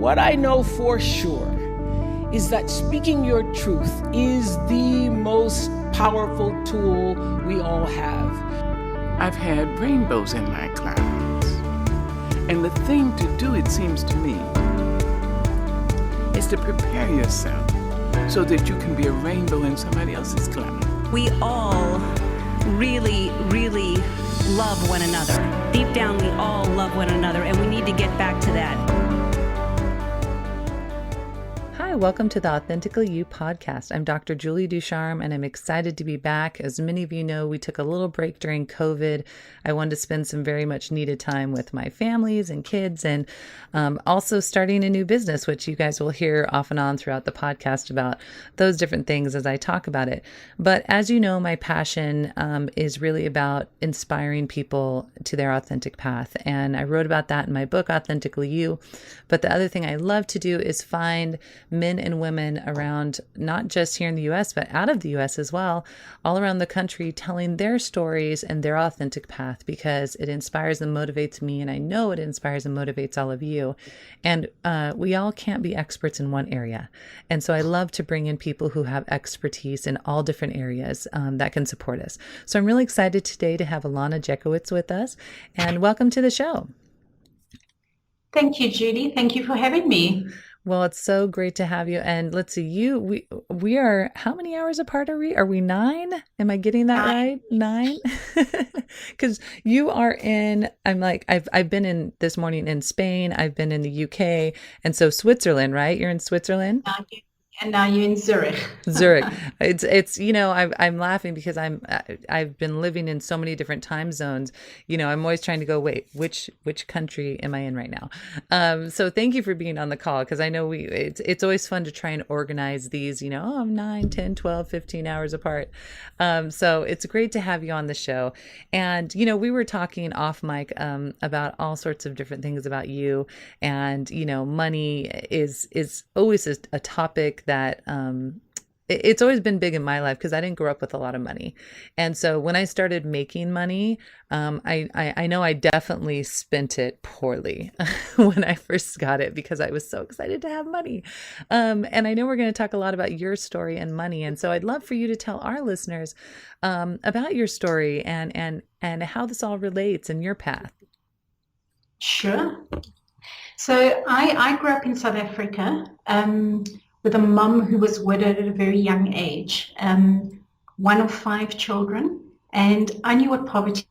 what I know for sure is that speaking your truth is the most powerful tool we all have. I've had rainbows in my clouds. And the thing to do, it seems to me, is to prepare yourself so that you can be a rainbow in somebody else's cloud. We all really, really love one another. Deep down, we all love one another, and we need to get back to that. Hi, welcome to the Authentically You podcast. I'm Dr. Julie Ducharme, and I'm excited to be back. As many of you know, we took a little break during COVID. I wanted to spend some very much needed time with my families and kids, and also starting a new business, which you guys will hear off and on throughout the podcast about those different things as I talk about it. But as you know, my passion is really about inspiring people to their authentic path. And I wrote about that in my book, Authentically You. But the other thing I love to do is find men and women around, not just here in the US, but out of the US as well, all around the country, telling their stories and their authentic path, because it inspires and motivates me. And I know it inspires and motivates all of you. And we all can't be experts in one area. And so I love to bring in people who have expertise in all different areas that can support us. So I'm really excited today to have Ilana Jankowitz with us, and welcome to the show. Thank you, Judy. Thank you for having me. Well, it's so great to have you. And let's see, we are, how many hours apart are we? Are we 9? Am I getting that right? 9? Because you are in, I've been in this morning in Spain. I've been in the UK. And so Switzerland, right? You're in Switzerland? And now you're in Zurich. Zurich. It's I'm laughing because I've been living in so many different time zones. I'm always trying to go, wait, which country am I in right now? So thank you for being on the call, because I know it's always fun to try and organize these, I'm 9, 10, 12, 15 hours apart. So it's great to have you on the show. And, we were talking off mic about all sorts of different things about you. And, money is always a topic that it's always been big in my life, because I didn't grow up with a lot of money. And so when I started making money, I know I definitely spent it poorly when I first got it, because I was so excited to have money. And I know we're going to talk a lot about your story and money. And so I'd love for you to tell our listeners about your story and how this all relates in your path. Sure. So I grew up in South Africa with a mum who was widowed at a very young age, one of 5 children. And I knew what poverty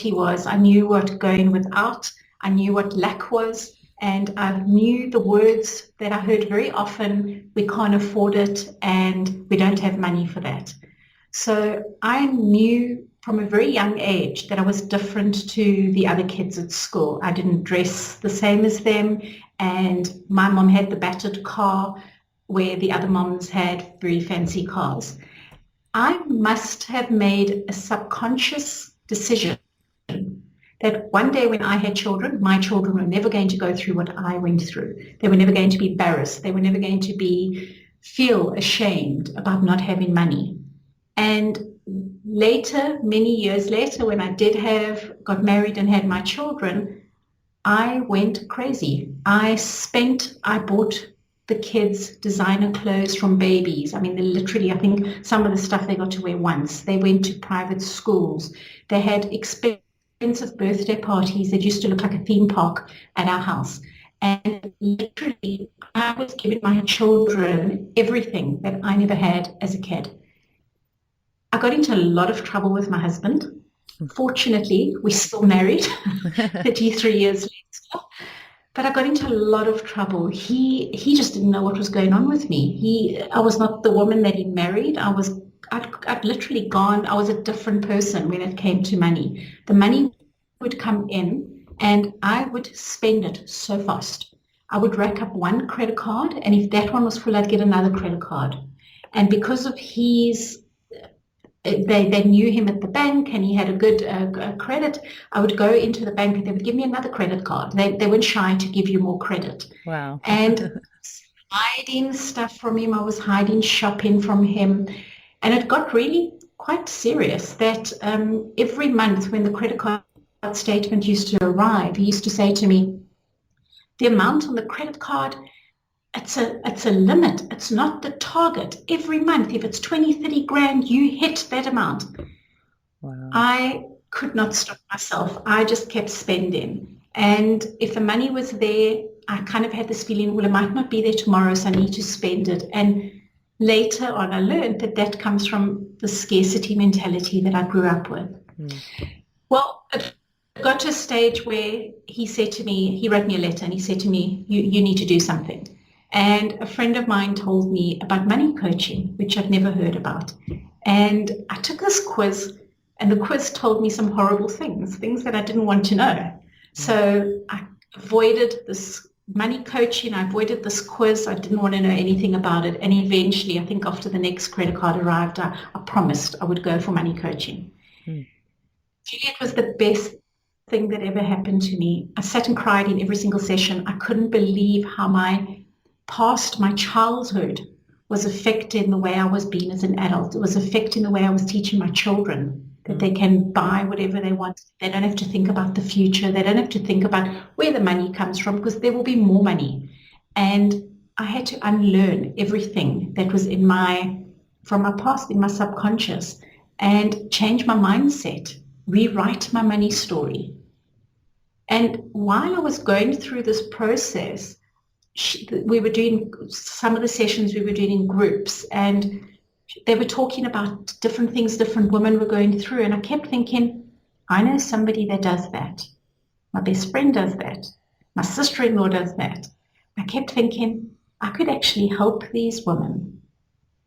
was. I knew what going without, I knew what lack was, and I knew the words that I heard very often: we can't afford it and we don't have money for that. So I knew from a very young age that I was different to the other kids at school. I didn't dress the same as them, and my mom had the battered car, where the other moms had very fancy cars. I must have made a subconscious decision that one day when I had children, my children were never going to go through what I went through. They were never going to be embarrassed. They were never going to feel ashamed about not having money. And later, many years later, when I got married and had my children, I went crazy. I bought the kids designer clothes from babies. I mean, they literally, I think some of the stuff they got to wear once. They went to private schools. They had expensive birthday parties that used to look like a theme park at our house. And literally, I was giving my children everything that I never had as a kid. I got into a lot of trouble with my husband. Fortunately, we're still married 33 years later. But I got into a lot of trouble. He just didn't know what was going on with me. I was not the woman that he married. I'd literally gone. I was a different person when it came to money. The money would come in and I would spend it so fast. I would rack up one credit card, and if that one was full, I'd get another credit card. And because of they knew him at the bank and he had a good credit, I would go into the bank and they would give me another credit card. They weren't shy to give you more credit. Wow. And hiding stuff from him. I was hiding shopping from him. And it got really quite serious that every month when the credit card statement used to arrive, he used to say to me, the amount on the credit card, it's a limit. It's not the target. Every month, if it's 20, 30 grand, you hit that amount. Wow. I could not stop myself. I just kept spending. And if the money was there, I kind of had this feeling, well, it might not be there tomorrow, so I need to spend it. And later on, I learned that that comes from the scarcity mentality that I grew up with. Well, it got to a stage where he said to me, he wrote me a letter and he said to me, you need to do something. And a friend of mine told me about money coaching, which I'd never heard about. And I took this quiz, and the quiz told me some horrible things that I didn't want to know. So I avoided this money coaching. I avoided this quiz. I didn't want to know anything about it. And eventually, I think after the next credit card arrived, I promised I would go for money coaching. Julie, it was the best thing that ever happened to me. I sat and cried in every single session. I couldn't believe how my past, my childhood, was affecting the way I was being as an adult. It was affecting the way I was teaching my children that they can buy whatever they want. They don't have to think about the future. They don't have to think about where the money comes from, because there will be more money. And I had to unlearn everything that was from my past, in my subconscious, and change my mindset, rewrite my money story. And while I was going through this process, we were doing some of the sessions we were doing in groups, and they were talking about different things different women were going through. And I kept thinking, I know somebody that does that. My best friend does that. My sister-in-law does that. I kept thinking, I could actually help these women,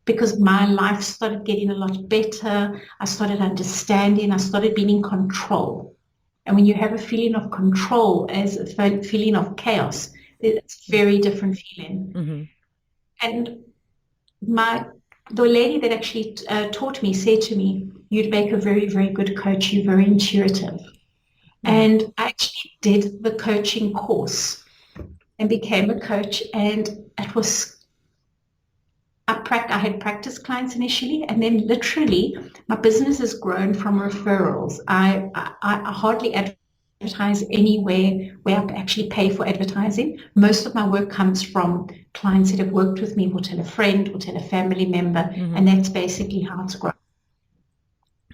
because my life started getting a lot better. I started understanding. I started being in control. And when you have a feeling of control as a feeling of chaos, it's a very different feeling. And the lady that actually taught me said to me, you'd make a very, very good coach. You're very intuitive. And I actually did the coaching course and became a coach. And it was, I had practice clients initially, and then literally my business has grown from referrals. I hardly advertise anywhere where I actually pay for advertising. Most of my work comes from clients that have worked with me, will tell a friend, will tell a family member, and that's basically how it's grown.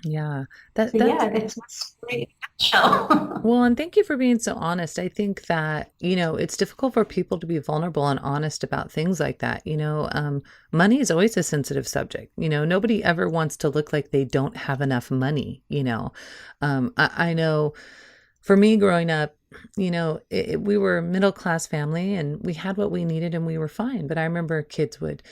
Yeah. That's my story in a nutshell. Well, and thank you for being so honest. I think that, it's difficult for people to be vulnerable and honest about things like that. Money is always a sensitive subject. Nobody ever wants to look like they don't have enough money. I know for me growing up, we were a middle-class family and we had what we needed and we were fine. But I remember kids would,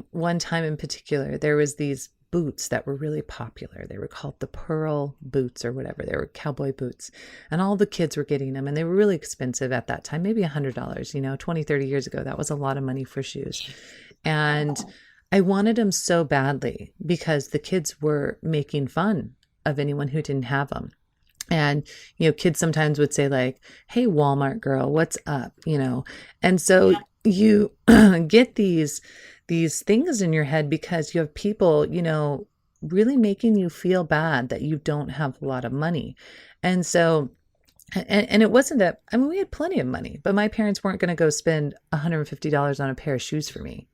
one time in particular, there was these boots that were really popular. They were called the pearl boots or whatever. They were cowboy boots, and all the kids were getting them, and they were really expensive at that time, maybe $100, 20, 30 years ago. That was a lot of money for shoes. And I wanted them so badly because the kids were making fun of anyone who didn't have them. And, kids sometimes would say like, hey, Walmart girl, what's up? And so you get these things in your head because you have people, really making you feel bad that you don't have a lot of money. And so, and it wasn't that, we had plenty of money, but my parents weren't going to go spend $150 on a pair of shoes for me.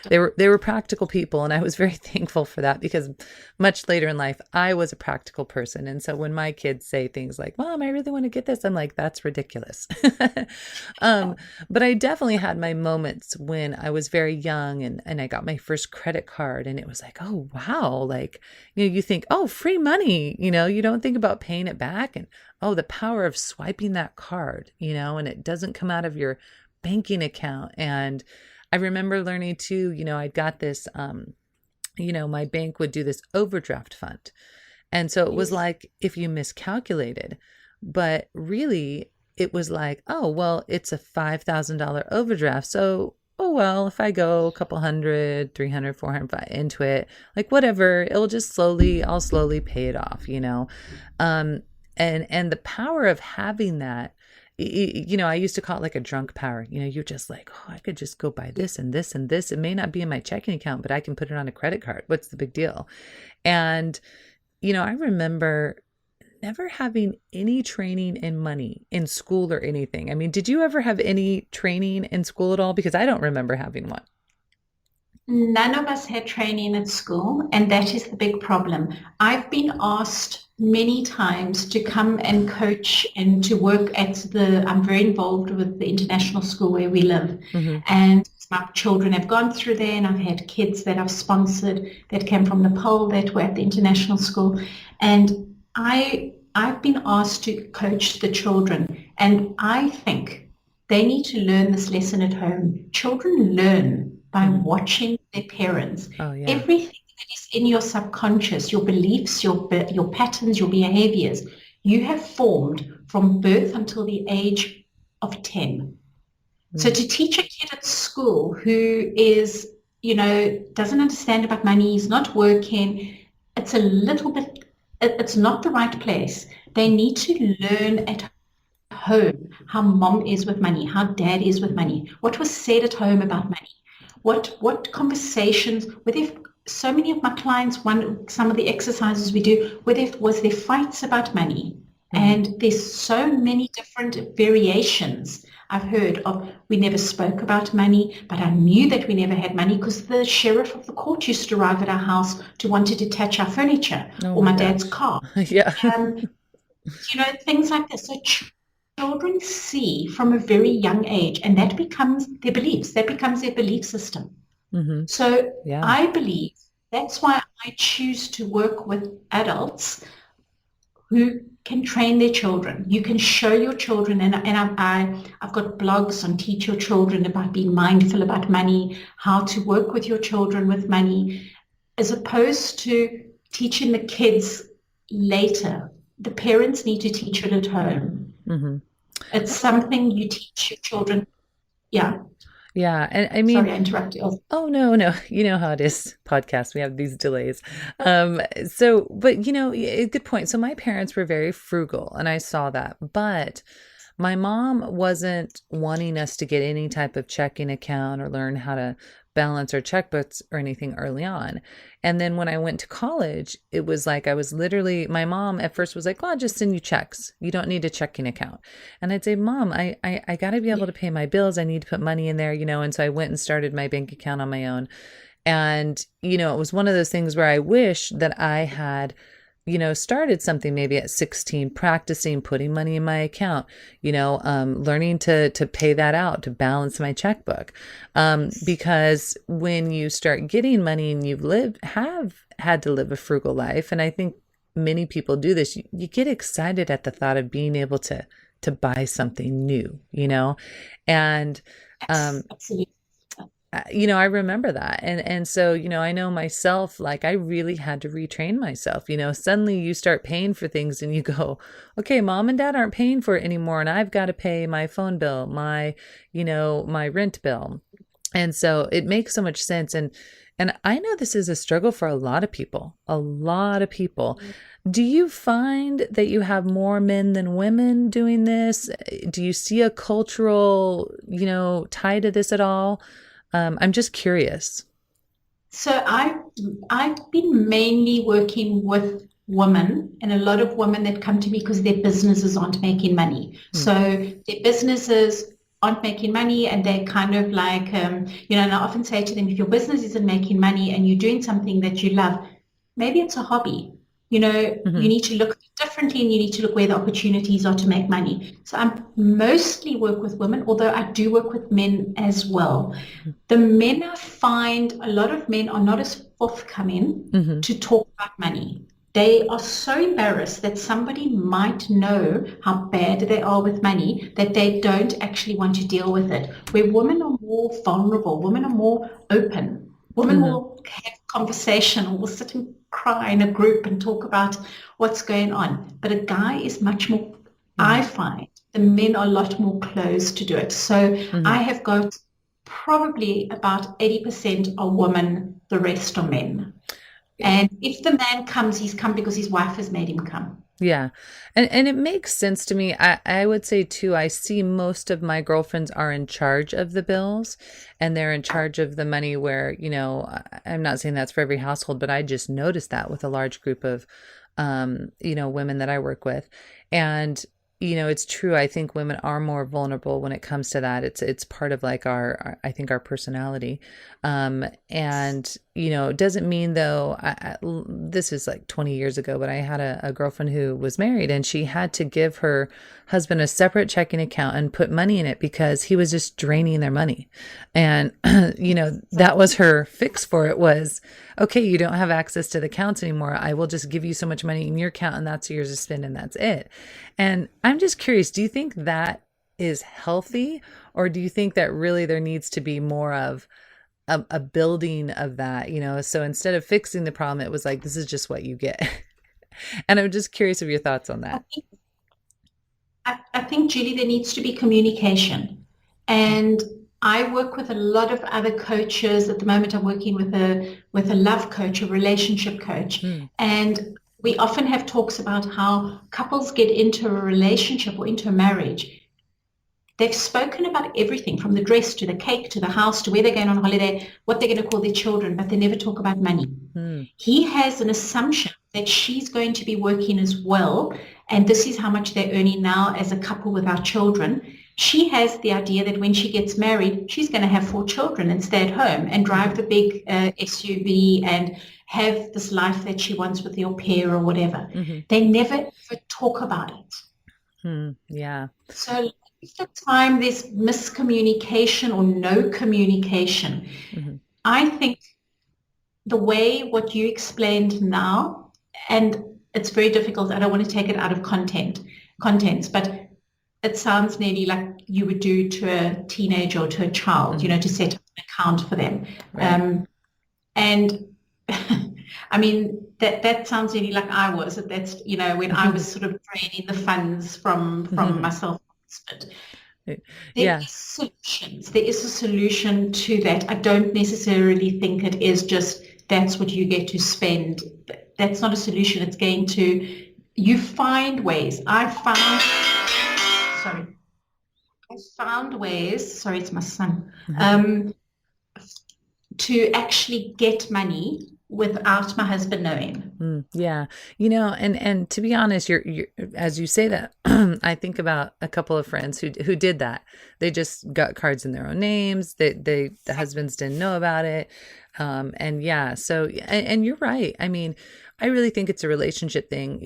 They were practical people. And I was very thankful for that, because much later in life, I was a practical person. And so when my kids say things like, Mom, I really want to get this, I'm like, that's ridiculous. But I definitely had my moments when I was very young and I got my first credit card, and it was like, oh, wow. Like, you think, oh, free money, you don't think about paying it back. And oh, the power of swiping that card, and it doesn't come out of your banking account. And I remember learning too, I'd got this, my bank would do this overdraft fund. And so it was like, if you miscalculated, but really it was like, oh, well, it's a $5,000 overdraft. So, oh, well, if I go a couple hundred, 300, 400 into it, like whatever, I'll slowly pay it off, and the power of having that, I used to call it like a drunk power. You're just like, oh, I could just go buy this and this and this. It may not be in my checking account, but I can put it on a credit card. What's the big deal? And, I remember never having any training in money in school or anything. I mean, did you ever have any training in school at all? Because I don't remember having one. None of us had training at school, and that is the big problem. I've been asked many times to come and coach and to work I'm very involved with the international school where we live. And my children have gone through there, and I've had kids that I've sponsored that came from Nepal that were at the international school. And I've been asked to coach the children, and I think they need to learn this lesson at home. Children learn by watching their parents. Oh, yeah. Everything that is in your subconscious, your beliefs, your patterns, your behaviors, you have formed from birth until the age of 10. So to teach a kid at school who is, doesn't understand about money, is not working, it's it's not the right place. They need to learn at home how mom is with money, how dad is with money, what was said at home about money. What conversations, so many of my clients, some of the exercises we do, where there fights about money. And there's so many different variations I've heard of. We never spoke about money, but I knew that we never had money because the sheriff of the court used to arrive at our house to want to detach our furniture or my dad's car. Yeah. Things like this. So children see from a very young age, and that becomes their beliefs. That becomes their belief system. So Yeah. I believe that's why I choose to work with adults who can train their children. You can show your children, and I've got blogs on Teach Your Children about being mindful about money, how to work with your children with money, as opposed to teaching the kids later. The parents need to teach it at home. It's something you teach your children. Yeah. Yeah. And I mean, sorry, I interrupted. Oh, no. You know how it is, podcast. We have these delays. But good point. So my parents were very frugal, and I saw that, but my mom wasn't wanting us to get any type of checking account or learn how to balance our checkbooks or anything early on. And then when I went to college, it was like my mom at first was like, well, I'll just send you checks. You don't need a checking account. And I'd say, Mom, I got to be able to pay my bills. I need to put money in there, and so I went and started my bank account on my own. And, it was one of those things where I wish that I had started something maybe at 16, practicing putting money in my account, learning to pay that out, to balance my checkbook. Because when you start getting money and have had to live a frugal life, and I think many people do this, you get excited at the thought of being able to buy something new, and, Absolutely. I remember that. And so, I know myself, like I really had to retrain myself, suddenly you start paying for things and you go, okay, mom and dad aren't paying for it anymore. And I've got to pay my phone bill, my rent bill. And so it makes so much sense. And I know this is a struggle for a lot of people. Do you find that you have more men than women doing this? Do you see a cultural, tie to this at all? I'm just curious. So I've been mainly working with women, and a lot of women that come to me because their businesses aren't making money. So their businesses aren't making money, and they're kind of like, and I often say to them, if your business isn't making money and you're doing something that you love, maybe it's a hobby. You need to look differently, and you need to look where the opportunities are to make money. So I mostly work with women, although I do work with men as well. The men, I find a lot of men are not as forthcoming to talk about money. They are so embarrassed that somebody might know how bad they are with money that they don't actually want to deal with it. Where women are more vulnerable, women are more open. Women will have conversation, or will sit and cry in a group and talk about what's going on. But a guy is much more, I find, the men are a lot more closed to do it. So I have got probably about 80% are women, the rest are men. And if the man comes, he's come because his wife has made him come. Yeah. And it makes sense to me. I would say too, I see most of my girlfriends are in charge of the bills, and they're in charge of the money where, I'm not saying that's for every household, but I just noticed that with a large group of women that I work with. And, it's true. I think women are more vulnerable when it comes to that. It's part of like I think our personality. And, it doesn't mean though, this is like 20 years ago, but I had a girlfriend who was married and she had to give her husband a separate checking account and put money in it because he was just draining their money. And, that was her fix for it was, okay, you don't have access to the accounts anymore. I will just give you so much money in your account and that's yours to spend and that's it. And I'm just curious, do you think that is healthy or do you think that really there needs to be more of a building of that, so instead of fixing the problem, it was like, this is just what you get. And I'm just curious of your thoughts on that. I think, Julie, there needs to be communication. And I work with a lot of other coaches. At the moment, I'm working with a love coach, a relationship coach. And we often have talks about how couples get into a relationship or into a marriage. They've spoken about everything from the dress to the cake to the house to where they're going on holiday, what they're going to call their children, but they never talk about money. He has an assumption that she's going to be working as well, and this is how much they're earning now as a couple without children. She has the idea that when she gets married, she's going to have 4 children and stay at home and drive the big SUV and have this life that she wants with the au pair or whatever. They never ever talk about it. Yeah. So the time there's miscommunication or no communication. I think the way what you explained now, and it's very difficult, I don't want to take it out of contents, but it sounds nearly like you would do to a teenager or to a child, to set up an account for them. Right. And I mean, that sounds really like I was. That's, when I was sort of draining the funds from myself. There is solutions. There is a solution to that. I don't necessarily think it is just that's what you get to spend. That's not a solution. It's going to, you find ways. I found ways, sorry, it's my son, to actually get money without my husband knowing. Yeah. And to be honest, you're as you say that, I think about a couple of friends who did that. They just got cards in their own names. The husbands didn't know about it. And you're right. I mean, I really think it's a relationship thing.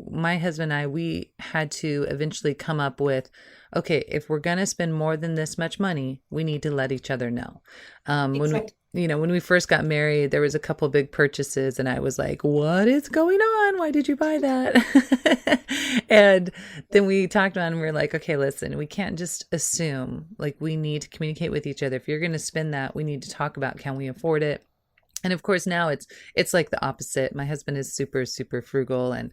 My husband and I, we had to eventually come up with, okay, if we're going to spend more than this much money, we need to let each other know. Exactly. When we first got married, there was a couple big purchases and I was like, what is going on? Why did you buy that? And then we talked about it and we were like, okay, listen, we can't just assume, like we need to communicate with each other. If you're going to spend that, we need to talk about, can we afford it? And of course now it's like the opposite. My husband is super, super frugal and,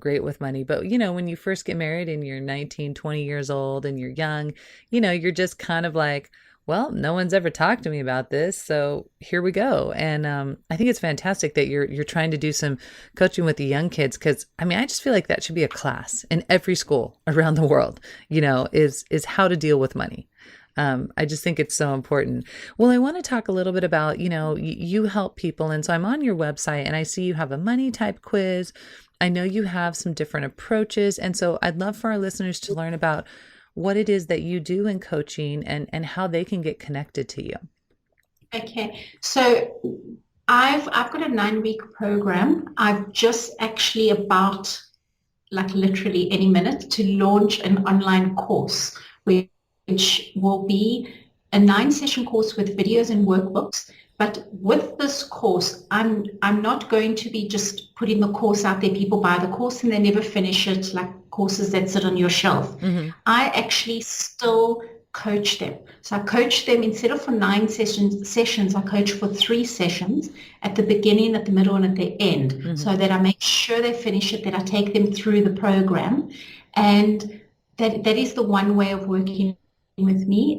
great with money. But, when you first get married and you're 19, 20 years old and you're young, you're just kind of like, well, no one's ever talked to me about this, so here we go. And I think it's fantastic that you're trying to do some coaching with the young kids because, I mean, I just feel like that should be a class in every school around the world, is how to deal with money. I just think it's so important. Well, I want to talk a little bit about, you help people. And so I'm on your website and I see you have a money type quiz. I know you have some different approaches. And so I'd love for our listeners to learn about what it is that you do in coaching and how they can get connected to you. Okay. So I've got a 9-week program. I've just actually about like literally any minute to launch an online course, which will be a 9-session course with videos and workbooks. But with this course, I'm not going to be just putting the course out there. People buy the course and they never finish it, like courses that sit on your shelf. I actually still coach them. So I coach them instead of for 9 sessions, I coach for 3 sessions at the beginning, at the middle, and at the end, so that I make sure they finish it, that I take them through the program. And that is the one way of working with me,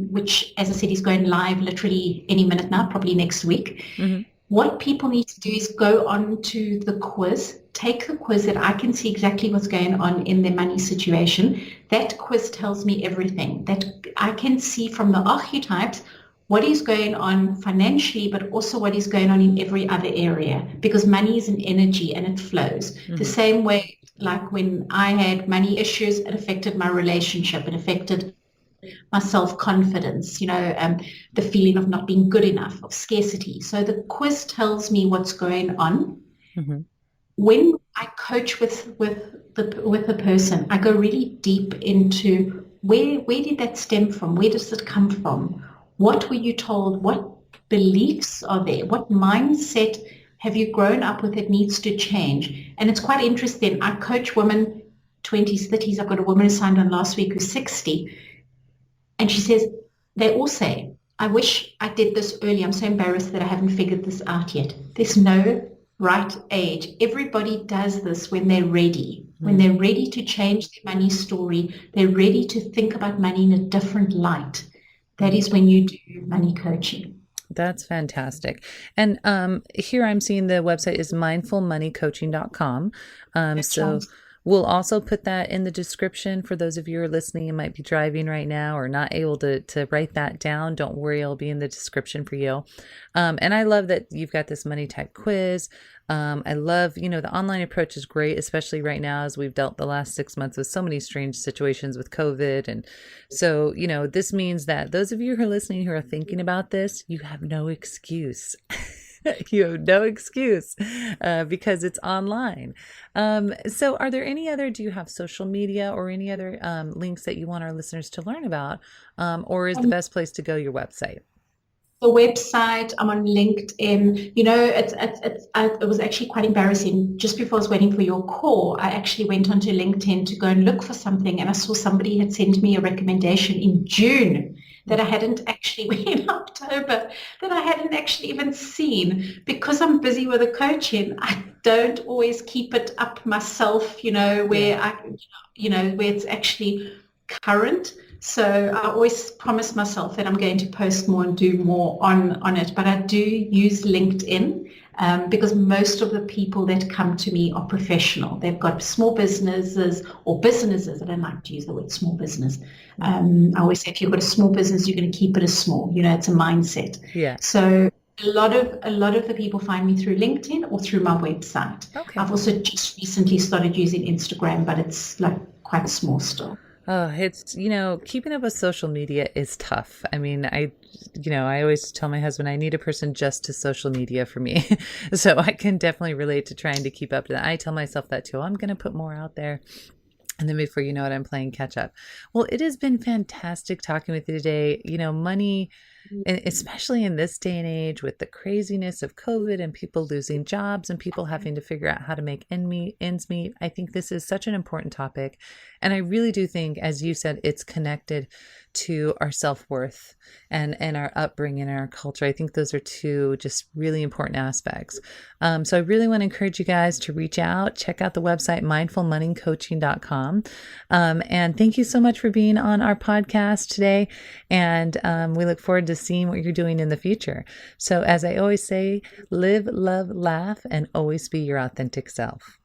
which, as I said, is going live literally any minute now, probably next week. What people need to do is go on to the quiz, take the quiz that I can see exactly what's going on in their money situation. That quiz tells me everything. That I can see from the archetypes what is going on financially, but also what is going on in every other area, because money is an energy and it flows. The same way, like when I had money issues, it affected my relationship, it affected my self-confidence, the feeling of not being good enough, of scarcity. So the quiz tells me what's going on. When I coach with the person, I go really deep into where did that stem from? Where does it come from? What were you told? What beliefs are there? What mindset have you grown up with that needs to change? And it's quite interesting. I coach women, 20s, 30s. I've got a woman who signed on last week who's 60. And she says, they all say, I wish I did this early. I'm so embarrassed that I haven't figured this out yet. There's no right age. Everybody does this when they're ready. When they're ready to change their money story, they're ready to think about money in a different light. That is when you do money coaching. That's fantastic. And here I'm seeing the website is mindfulmoneycoaching.com. So right. We'll also put that in the description for those of you who are listening and might be driving right now or not able to write that down. Don't worry, it'll be in the description for you. And I love that you've got this money type quiz. I love, the online approach is great, especially right now as we've dealt the last 6 months with so many strange situations with COVID. And so, this means that those of you who are listening who are thinking about this, you have no excuse. You have no excuse because it's online. So are there do you have social media or any other links that you want our listeners to learn about? Or is the best place to go your website? The website, I'm on LinkedIn. It was actually quite embarrassing. Just before I was waiting for your call, I actually went onto LinkedIn to go and look for something, and I saw somebody had sent me a recommendation in June that I hadn't actually, in October, that I hadn't actually even seen. Because I'm busy with the coaching, I don't always keep it up myself, where it's actually current. So I always promise myself that I'm going to post more and do more on it. But I do use LinkedIn because most of the people that come to me are professional. They've got small businesses or businesses. I don't like to use the word small business. I always say if you've got a small business, you're going to keep it as small. It's a mindset. Yeah. So a lot of the people find me through LinkedIn or through my website. Okay. I've also just recently started using Instagram, but it's like quite small still. Oh, it's, keeping up with social media is tough. I mean, I always tell my husband I need a person just to social media for me. So I can definitely relate to trying to keep up to that. I tell myself that too. I'm going to put more out there. And then before you know it, I'm playing catch up. Well, it has been fantastic talking with you today. Money, and especially in this day and age with the craziness of COVID and people losing jobs and people having to figure out how to make ends meet. I think this is such an important topic. And I really do think, as you said, it's connected to our self-worth and our upbringing and our culture. I think those are two just really important aspects. So I really want to encourage you guys to reach out, check out the website, mindfulmoneycoaching.com. And thank you so much for being on our podcast today. And we look forward to seeing what you're doing in the future. So as I always say, live, love, laugh, and always be your authentic self.